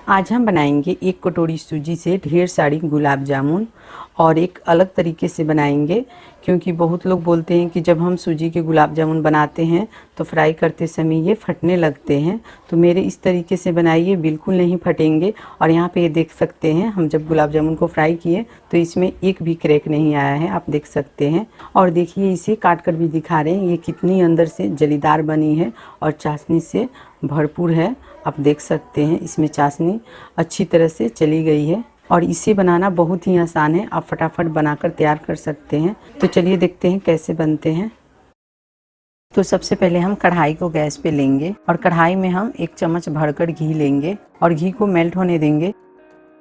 आज हम बनाएंगे एक कटोरी सूजी से ढेर सारी गुलाब जामुन और एक अलग तरीके से बनाएंगे, क्योंकि बहुत लोग बोलते हैं कि जब हम सूजी के गुलाब जामुन बनाते हैं तो फ्राई करते समय ये फटने लगते हैं। तो मेरे इस तरीके से बनाइए, बिल्कुल नहीं फटेंगे। और यहाँ पे ये देख सकते हैं, हम जब गुलाब जामुन को फ्राई किए तो इसमें एक भी क्रैक नहीं आया है, आप देख सकते हैं। और देखिए इसे काट कर भी दिखा रहे हैं, ये कितनी अंदर से जलीदार बनी है और चाशनी से भरपूर है। आप देख सकते हैं इसमें चाशनी अच्छी तरह से चली गई है और इसे बनाना बहुत ही आसान है, आप फटाफट बनाकर तैयार कर सकते हैं। तो चलिए देखते हैं कैसे बनते हैं। तो सबसे पहले हम कढ़ाई को गैस पे लेंगे और कढ़ाई में हम 1 चम्मच भरकर घी लेंगे और घी को मेल्ट होने देंगे।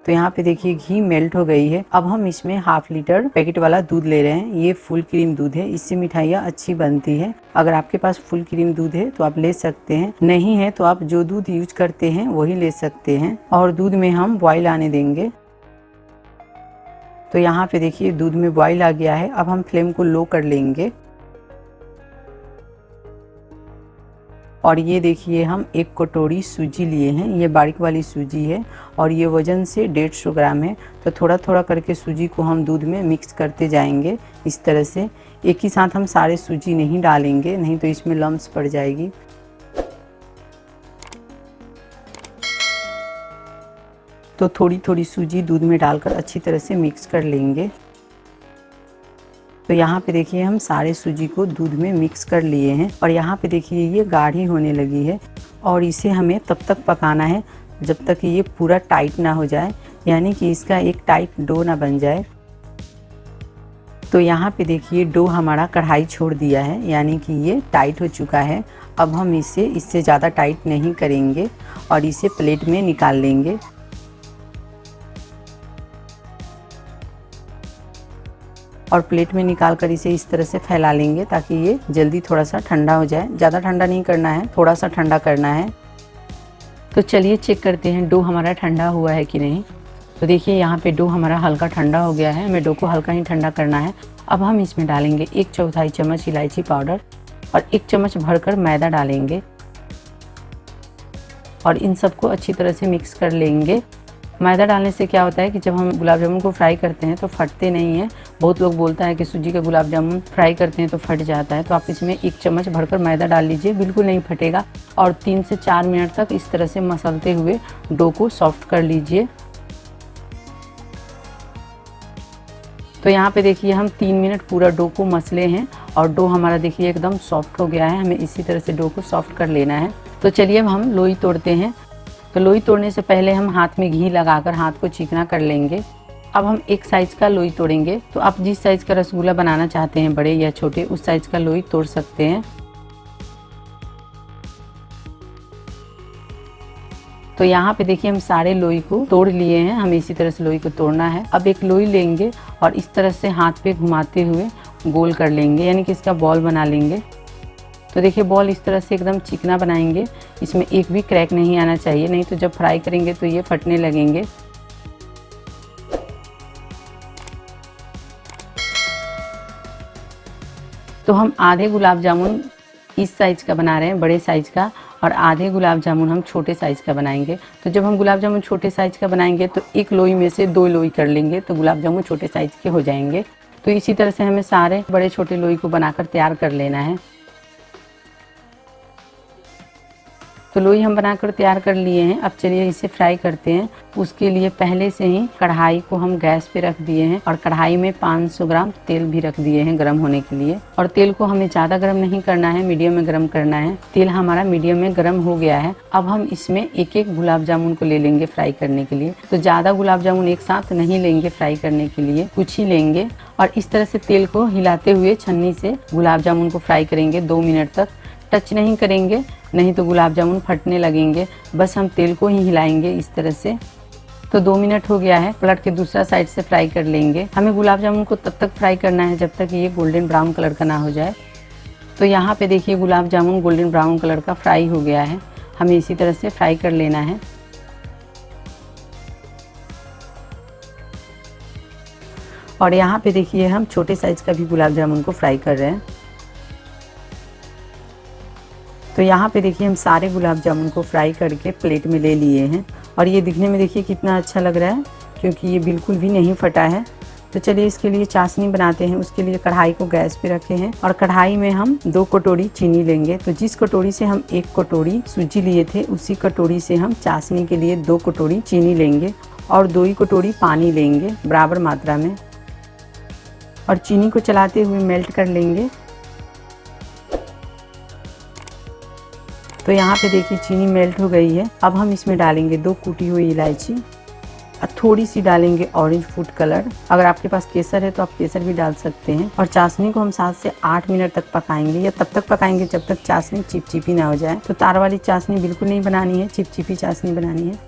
तो यहाँ पे देखिए घी मेल्ट हो गई है। अब हम इसमें ½ लीटर पैकेट वाला दूध ले रहे हैं। ये फुल क्रीम दूध है, इससे मिठाइयाँ अच्छी बनती है। अगर आपके पास फुल क्रीम दूध है तो आप ले सकते हैं, नहीं है तो आप जो दूध यूज करते हैं वही ले सकते हैं। और दूध में हम बॉईल आने देंगे। तो यहाँ पे देखिए दूध में बॉईल आ गया है। अब हम फ्लेम को लो कर लेंगे और ये देखिए हम 1 कटोरी सूजी लिए हैं। ये बारीक वाली सूजी है और ये वज़न से 150 ग्राम है। तो थोड़ा थोड़ा करके सूजी को हम दूध में मिक्स करते जाएंगे इस तरह से। एक ही साथ हम सारे सूजी नहीं डालेंगे, नहीं तो इसमें लम्स पड़ जाएगी। तो थोड़ी थोड़ी सूजी दूध में डालकर अच्छी तरह से मिक्स कर लेंगे। तो यहाँ पे देखिए हम सारे सूजी को दूध में मिक्स कर लिए हैं और यहाँ पे देखिए ये गाढ़ी होने लगी है और इसे हमें तब तक पकाना है जब तक ये पूरा टाइट ना हो जाए, यानी कि इसका एक टाइट डो ना बन जाए। तो यहाँ पे देखिए डो हमारा कढ़ाई छोड़ दिया है, यानी कि ये टाइट हो चुका है। अब हम इसे इससे ज़्यादा टाइट नहीं करेंगे और इसे प्लेट में निकाल लेंगे। और प्लेट में निकाल कर इसे इस तरह से फैला लेंगे ताकि ये जल्दी थोड़ा सा ठंडा हो जाए। ज़्यादा ठंडा नहीं करना है, थोड़ा सा ठंडा करना है। तो चलिए चेक करते हैं डो हमारा ठंडा हुआ है कि नहीं। तो देखिए यहाँ पे डो हमारा हल्का ठंडा हो गया है। हमें डो को हल्का ही ठंडा करना है। अब हम इसमें डालेंगे 1/4 चम्मच इलायची पाउडर और 1 चम्मच भरकर मैदा डालेंगे और इन सबको अच्छी तरह से मिक्स कर लेंगे। मैदा डालने से क्या होता है कि जब हम गुलाब जामुन को फ्राई करते हैं तो फटते नहीं हैं। बहुत लोग बोलता है कि सूजी का गुलाब जामुन फ्राई करते हैं तो फट जाता है। तो आप इसमें 1 चम्मच भरकर मैदा डाल लीजिए, बिल्कुल नहीं फटेगा। और 3 से 4 मिनट तक इस तरह से मसलते हुए डो को सॉफ्ट कर लीजिए। तो यहाँ पे देखिए हम 3 मिनट पूरा डो को मसले हैं और डो हमारा देखिए एकदम सॉफ्ट हो गया है। हमें इसी तरह से डो को सॉफ्ट कर लेना है। तो चलिए अब हम लोई तोड़ते हैं। तो लोई तोड़ने से पहले हम हाथ में घी लगाकर हाथ को चिकना कर लेंगे। अब हम एक साइज़ का लोई तोड़ेंगे। तो आप जिस साइज़ का रसगुल्ला बनाना चाहते हैं, बड़े या छोटे, उस साइज़ का लोई तोड़ सकते हैं। तो यहाँ पे देखिए हम सारे लोई को तोड़ लिए हैं। हमें इसी तरह से लोई को तोड़ना है। अब एक लोई लेंगे और इस तरह से हाथ पे घुमाते हुए गोल कर लेंगे, यानी कि इसका बॉल बना लेंगे। तो देखिए बॉल इस तरह से एकदम चिकना बनाएंगे, इसमें एक भी क्रैक नहीं आना चाहिए, नहीं तो जब फ्राई करेंगे तो ये फटने लगेंगे। तो हम आधे गुलाब जामुन इस साइज़ का बना रहे हैं, बड़े साइज़ का, और आधे गुलाब जामुन हम छोटे साइज़ का बनाएंगे। तो जब हम गुलाब जामुन छोटे साइज़ का बनाएंगे तो एक लोई में से 2 लोई कर लेंगे, तो गुलाब जामुन छोटे साइज़ के हो जाएंगे। तो इसी तरह से हमें सारे बड़े छोटे लोई को बनाकर तैयार कर लेना है। तो लोई हम बनाकर तैयार कर लिए हैं। अब चलिए इसे फ्राई करते हैं। उसके लिए पहले से ही कढ़ाई को हम गैस पे रख दिए हैं और कढ़ाई में 500 ग्राम तेल भी रख दिए हैं गर्म होने के लिए। और तेल को हमें ज़्यादा गर्म नहीं करना है, मीडियम में गर्म करना है। तेल हमारा मीडियम में गर्म हो गया है। अब हम इसमें एक एक गुलाब जामुन को ले लेंगे फ्राई करने के लिए। तो ज़्यादा गुलाब जामुन एक साथ नहीं लेंगे फ्राई करने के लिए, कुछ ही लेंगे। और इस तरह से तेल को हिलाते हुए छन्नी से गुलाब जामुन को फ्राई करेंगे 2 मिनट तक। टच नहीं करेंगे, नहीं तो गुलाब जामुन फटने लगेंगे। बस हम तेल को ही हिलाएंगे इस तरह से। तो 2 मिनट हो गया है, पलट के दूसरा साइड से फ्राई कर लेंगे। हमें गुलाब जामुन को तब तक फ्राई करना है जब तक ये गोल्डन ब्राउन कलर का ना हो जाए। तो यहाँ पे देखिए gulab jamun golden brown colour का फ्राई हो गया है। हमें इसी तरह से फ्राई कर लेना है। और यहाँ पे देखिए हम छोटे साइज का भी गुलाब जामुन को फ्राई कर रहे हैं। तो यहाँ पे देखिए हम सारे गुलाब जामुन को फ्राई करके प्लेट में ले लिए हैं और ये दिखने में देखिए कितना अच्छा लग रहा है, क्योंकि ये बिल्कुल भी नहीं फटा है। तो चलिए इसके लिए चाशनी बनाते हैं। उसके लिए कढ़ाई को गैस पे रखे हैं और कढ़ाई में हम 2 कटोरी चीनी लेंगे। तो जिस कटोरी से हम 1 कटोरी सूजी लिए थे, उसी कटोरी से हम चाशनी के लिए 2 कटोरी चीनी लेंगे और 2 ही कटोरी पानी लेंगे बराबर मात्रा में, और चीनी को चलाते हुए मेल्ट कर लेंगे। तो यहाँ पे देखिए चीनी मेल्ट हो गई है। अब हम इसमें डालेंगे 2 कूटी हुई इलायची और थोड़ी सी डालेंगे ऑरेंज फूड कलर। अगर आपके पास केसर है तो आप केसर भी डाल सकते हैं। और चाशनी को हम 7 से 8 मिनट तक पकाएंगे, या तब तक पकाएंगे जब तक चाशनी चिपचिपी ना हो जाए। तो तार वाली चाशनी बिल्कुल नहीं बनानी है, चिपचिपी चाशनी बनानी है।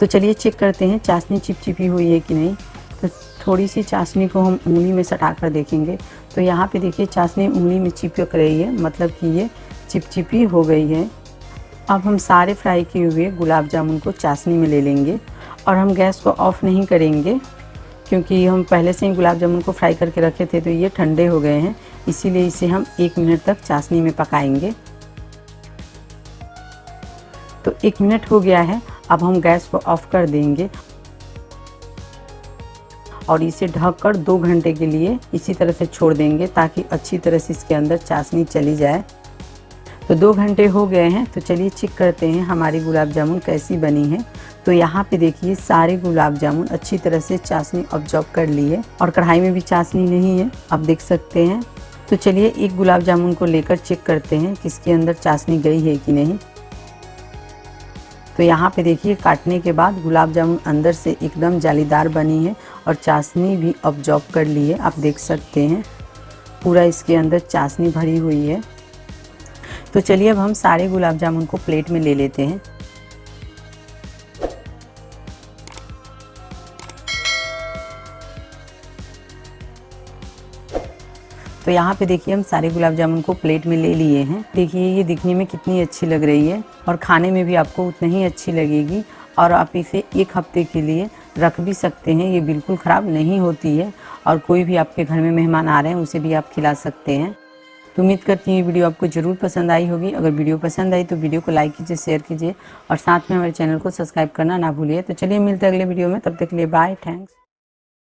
तो चलिए चेक करते हैं चाशनी चिपचिपी हुई है कि नहीं। तो थोड़ी सी चाशनी को हम उंगली में सटा कर देखेंगे। तो यहाँ पे देखिए चाशनी उंगली में चिपक रही है, मतलब कि ये चिपचिपी हो गई है। अब हम सारे फ्राई किए हुए गुलाब जामुन को चाशनी में ले लेंगे और हम गैस को ऑफ़ नहीं करेंगे, क्योंकि हम पहले से ही गुलाब जामुन को फ्राई करके रखे थे तो ये ठंडे हो गए हैं। इसीलिए इसे हम 1 मिनट तक चाशनी में पकाएंगे। तो 1 मिनट हो गया है। अब हम गैस को ऑफ़ कर देंगे और इसे ढककर 2 घंटे के लिए इसी तरह से छोड़ देंगे, ताकि अच्छी तरह से इसके अंदर चाशनी चली जाए। तो 2 घंटे हो गए हैं। तो चलिए चेक करते हैं हमारी गुलाब जामुन कैसी बनी है। तो यहाँ पे देखिए सारे गुलाब जामुन अच्छी तरह से चाशनी ऑब्जॉर्व कर ली है और कढ़ाई में भी चाशनी नहीं है, आप देख सकते हैं। तो चलिए एक गुलाब जामुन को लेकर चेक करते हैं कि इसके अंदर चाशनी गई है कि नहीं। तो यहाँ पे देखिए काटने के बाद गुलाब जामुन अंदर से एकदम जालीदार बनी है और चाशनी भी ऑब्जॉर्व कर ली है, आप देख सकते हैं। पूरा इसके अंदर चाशनी भरी हुई है। तो चलिए अब हम सारे गुलाब जामुन को प्लेट में ले लेते हैं। तो यहाँ पे देखिए हम सारे गुलाब जामुन को प्लेट में ले लिए हैं। देखिए ये दिखने में कितनी अच्छी लग रही है और खाने में भी आपको उतनी ही अच्छी लगेगी। और आप इसे 1 हफ्ते के लिए रख भी सकते हैं, ये बिल्कुल ख़राब नहीं होती है। और कोई भी आपके घर में मेहमान आ रहे हैं उसे भी आप खिला सकते हैं। तो उम्मीद करती हूँ ये वीडियो आपको ज़रूर पसंद आई होगी। अगर वीडियो पसंद आई तो वीडियो को लाइक कीजिए, शेयर कीजिए और साथ में हमारे चैनल को सब्सक्राइब करना ना भूलिए। तो चलिए मिलते हैं अगले वीडियो में, तब तक के लिए बाय, थैंक्स।